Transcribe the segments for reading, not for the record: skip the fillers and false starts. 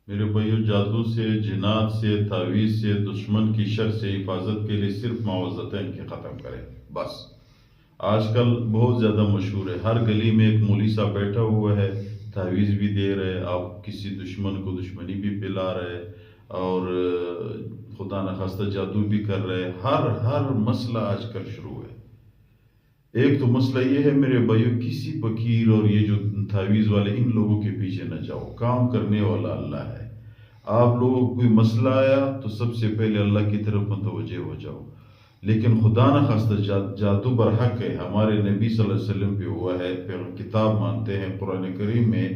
میرے بھائیو، جادو سے، جنات سے، تعویذ سے، دشمن کی شر سے حفاظت کے لیے صرف معوذتین کے ختم کریں بس۔ آج کل بہت زیادہ مشہور ہے، ہر گلی میں ایک مولوی صاحب بیٹھا ہوا ہے، تعویذ بھی دے رہے، آپ کسی دشمن کو دشمنی بھی پلا رہے، اور خدا نخواستہ جادو بھی کر رہے۔ ہر مسئلہ آج کل شروع ہے۔ ایک تو مسئلہ یہ ہے میرے بھائیو، کسی فقیر اور یہ جو تعویذ والے ان لوگوں کے پیچھے نہ جاؤ، کام کرنے والا اللہ ہے۔ آپ لوگوں کو کوئی مسئلہ آیا تو سب سے پہلے اللہ کی طرف متوجہ ہو جاؤ، لیکن خدا نخواستہ جادو برحق ہے، ہمارے نبی صلی اللہ علیہ وسلم پہ ہوا ہے، پھر کتاب مانتے ہیں، قرآن کریم میں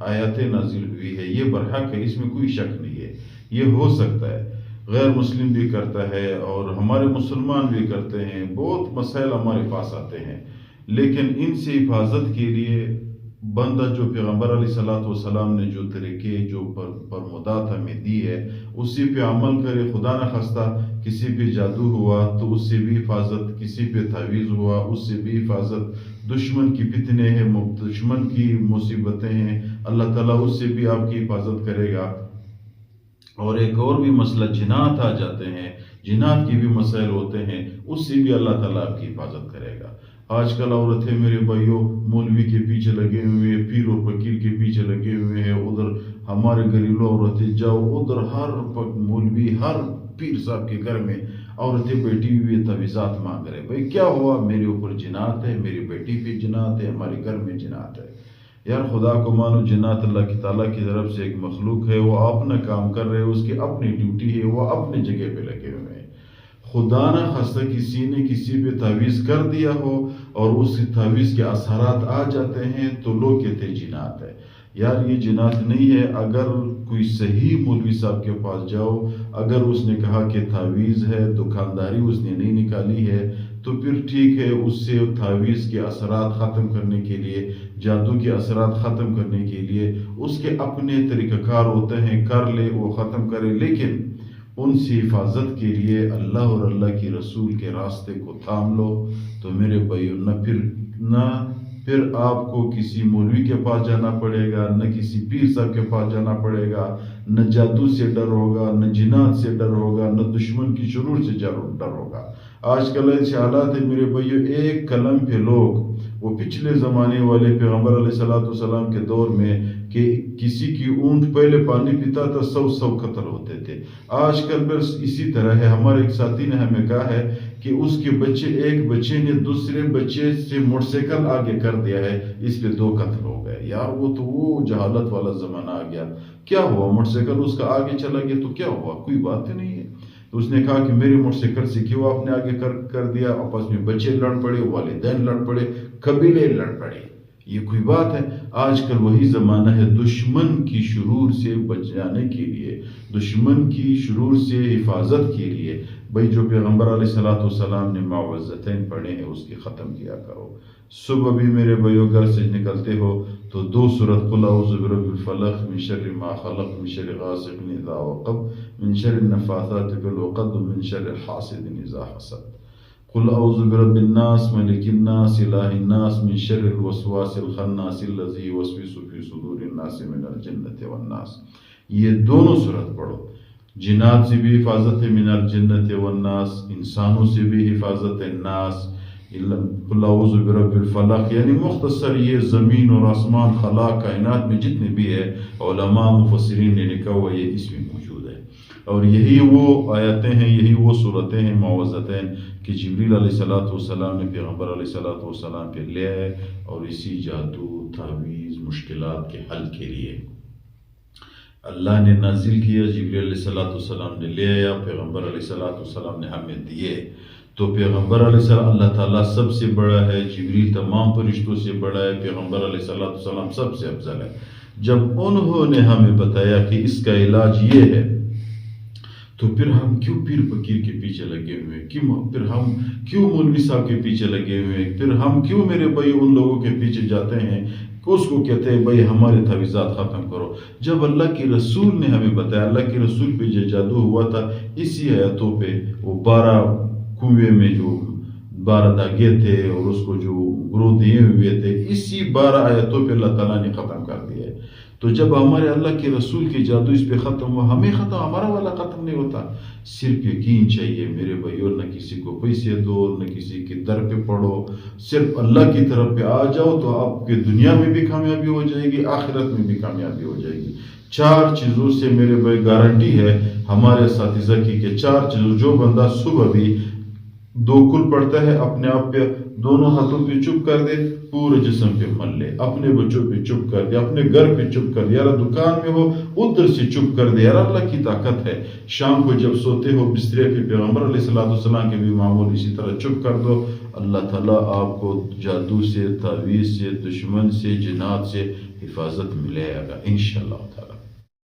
آیات نازل ہوئی ہے، یہ برحق ہے، اس میں کوئی شک نہیں ہے، یہ ہو سکتا ہے۔ غیر مسلم بھی کرتا ہے اور ہمارے مسلمان بھی کرتے ہیں، بہت مسائل ہمارے پاس آتے ہیں، لیکن ان سے حفاظت کے لیے بندہ جو پیغمبر علیہ الصلوۃ والسلام نے جو طریقے، جو فرمودات ہمیں دی ہے، اسی پہ عمل کرے۔ خدا نخواستہ کسی پہ جادو ہوا تو اس سے بھی حفاظت، کسی پہ تعویذ ہوا اس سے بھی حفاظت، دشمن کی فتنے ہیں، دشمن کی مصیبتیں ہیں، اللہ تعالیٰ اس سے بھی آپ کی حفاظت کرے گا۔ اور ایک اور بھی مسئلہ، جنات آ جاتے ہیں، جنات کی بھی مسائل ہوتے ہیں، اس سے بھی اللہ تعالیٰ آپ کی حفاظت کرے گا۔ آج کل عورتیں میرے بھائیوں مولوی کے پیچھے لگے ہوئے ہیں، پیر و فقیر کے پیچھے لگے ہوئے ہیں، ادھر ہمارے گھریلو عورتیں جاؤ، ادھر ہر مولوی، ہر پیر صاحب کے گھر میں عورتیں بیٹھی ہوئی تعویذات مانگ رہے۔ بھائی کیا ہوا؟ میرے اوپر جنات ہے، میری بیٹی پہ جنات ہے، ہمارے گھر میں جنات ہے۔ یار خدا کو مانو، جنات اللہ کی تعالیٰ کی طرف سے ایک مخلوق ہے، وہ اپنا کام کر رہے، اس کی اپنی ڈیوٹی ہے، وہ اپنی جگہ پہ لگے ہوئے ہیں۔ خدا نہ خواستہ کسی نے کسی پہ تعویذ کر دیا ہو اور اس تعویذ کے اثرات آ جاتے ہیں تو لوگ کہتے ہیں جنات ہے۔ یار یہ جنات نہیں ہے۔ اگر کوئی صحیح مولوی صاحب کے پاس جاؤ، اگر اس نے کہا کہ تعویذ ہے، دکانداری اس نے نہیں نکالی ہے، تو پھر ٹھیک ہے، اس سے تعویذ کے اثرات ختم کرنے کے لیے، جادو کے اثرات ختم کرنے کے لیے اس کے اپنے طریقہ کار ہوتے ہیں، کر لے، وہ ختم کرے، لیکن ان سے حفاظت کے لیے اللہ اور اللہ کی رسول کے راستے کو تھام لو۔ تو میرے بھائیو، نہ پھر آپ کو کسی مولوی کے پاس جانا پڑے گا، نہ کسی پیر صاحب کے پاس جانا پڑے گا، نہ جادو سے ڈر ہوگا، نہ جنات سے ڈر ہوگا، نہ دشمن کی شرور سے ڈر ہوگا۔ آج کل ایسے حالات ہیں میرے بھائیو، ایک قلم پہ لوگ، وہ پچھلے زمانے والے پیغمبر علیہ السلام کے دور میں کہ کسی کی اونٹ پہلے پانی پیتا تھا 100 قتل ہوتے تھے۔ آج کل بس اسی طرح ہے۔ ہمارے ایک ساتھی نے ہمیں کہا ہے کہ اس کے ایک بچے نے دوسرے بچے سے موٹر سائیکل آگے کر دیا ہے، اس پہ 2 قتل ہو گئے۔ یار وہ جہالت والا زمانہ آ گیا۔ کیا ہوا؟ موٹر سائیکل اس کا آگے چلا گیا تو کیا ہوا؟ کوئی بات ہی نہیں ہے۔ تو اس نے کہا کہ میری موٹر سائیکل سے کیوں آپ نے آگے کر دیا؟ آپس میں بچے لڑ پڑے، والدین لڑ پڑے، قبیلے لڑ پڑے، یہ کوئی بات ہے؟ آج کل وہی زمانہ ہے۔ دشمن کی شرور سے بچانے کے لیے، دشمن کی شرور سے حفاظت کے لیے، بھائی جو پیغمبر علیہ السلام نے معوذتین پڑھے ہیں اس کی ختم کیا کرو۔ صبح بھی میرے بھائیو گھر سے نکلتے ہو تو 2 سورت قل اعوذ برب الفلق من شر ما خلق من شر غاسق اذا وقب من شر النفاثات فی العقد من شر حاسد اذا حسد۔ قل اعوذ برب الناس ملک الناس الہ الناس من شر الوسواس الخناس الذی یوسوس فی صدور الناس من الجنۃ والناس۔ یہ دونوں سورت پڑھو، جنات سے بھی حفاظت ہے، من الجنۃ والناس، انسانوں سے بھی حفاظت ہے، ناس، قل اعوذ برب الفلق، یعنی مختصر یہ زمین اور آسمان، خلا، کائنات میں جتنے بھی ہے، علماء مفسرین نے لکھا ہوا یہ اس میں موجود ہے۔ اور یہی وہ آیتیں ہیں، یہی وہ صورتیں ہیں معوذتین کہ جبریل علیہ السلام نے پیغمبر علیہ السلام پہ لے آئے، اور اسی جادو، تعویذ، مشکلات کے حل کے لیے اللہ نے نازل کیا، جبریل علیہ السلام نے لے آیا، پیغمبر علیہ السلام نے ہمیں دیے۔ تو پیغمبر علیہ السلام، اللہ تعالیٰ سب سے بڑا ہے، جبریل تمام فرشتوں سے بڑا ہے، پیغمبر علیہ السلام سب سے افضل ہے۔ جب انہوں نے ہمیں بتایا کہ اس کا علاج یہ ہے، تو پھر ہم کیوں پیر فقیر کے پیچھے لگے ہوئے ہیں؟ پھر ہم کیوں مولوی صاحب کے پیچھے لگے ہوئے ہیں؟ پھر ہم کیوں میرے بھائی ان لوگوں کے پیچھے جاتے ہیں، اس کو کہتے ہیں بھائی ہمارے تعویذات ختم کرو، جب اللہ کے رسول نے ہمیں بتایا، اللہ کے رسول پہ جو جادو ہوا تھا، اسی آیتوں پہ وہ 12 کنویں میں جو 12 دھاگے تھے اور اس کو جو گرو دیے ہوئے تھے، اسی 12 آیتوں پہ اللہ تعالیٰ نے ختم کر دیا ہے۔ تو جب ہمارے اللہ کے رسول کے جادو اس پہ ختم ہوا، ہمیں ختم، ہمارا والا ختم نہیں ہوتا. صرف یقین چاہیے میرے بھائیو، نہ کسی کو پیسے دو، نہ کسی کے در پہ پڑو، صرف اللہ کی طرف پہ آ جاؤ تو آپ کے دنیا میں بھی کامیابی ہو جائے گی، آخرت میں بھی کامیابی ہو جائے گی. 4 چیزوں سے میرے بھائی گارنٹی ہے ہمارے اساتذہ کی کہ 4 چیزوں، جو بندہ صبح بھی 2 کل پڑھتا ہے، اپنے آپ پہ دونوں ہاتھوں پہ چپ کر دے، پورے جسم پہ مل لے، اپنے بچوں پہ چپ کر دے، اپنے گھر پہ چپ کر دے، یار دکان میں ہو ادھر سے چپ کر دے، یار اللہ کی طاقت ہے. شام کو جب سوتے ہو بسترے پہ پیغمبر علیہ السلام کے بھی معمول اسی طرح چپ کر دو. اللہ تعالیٰ آپ کو جادو سے، تعویذ سے، دشمن سے، جنات سے حفاظت ملے گا انشاءاللہ تعالیٰ.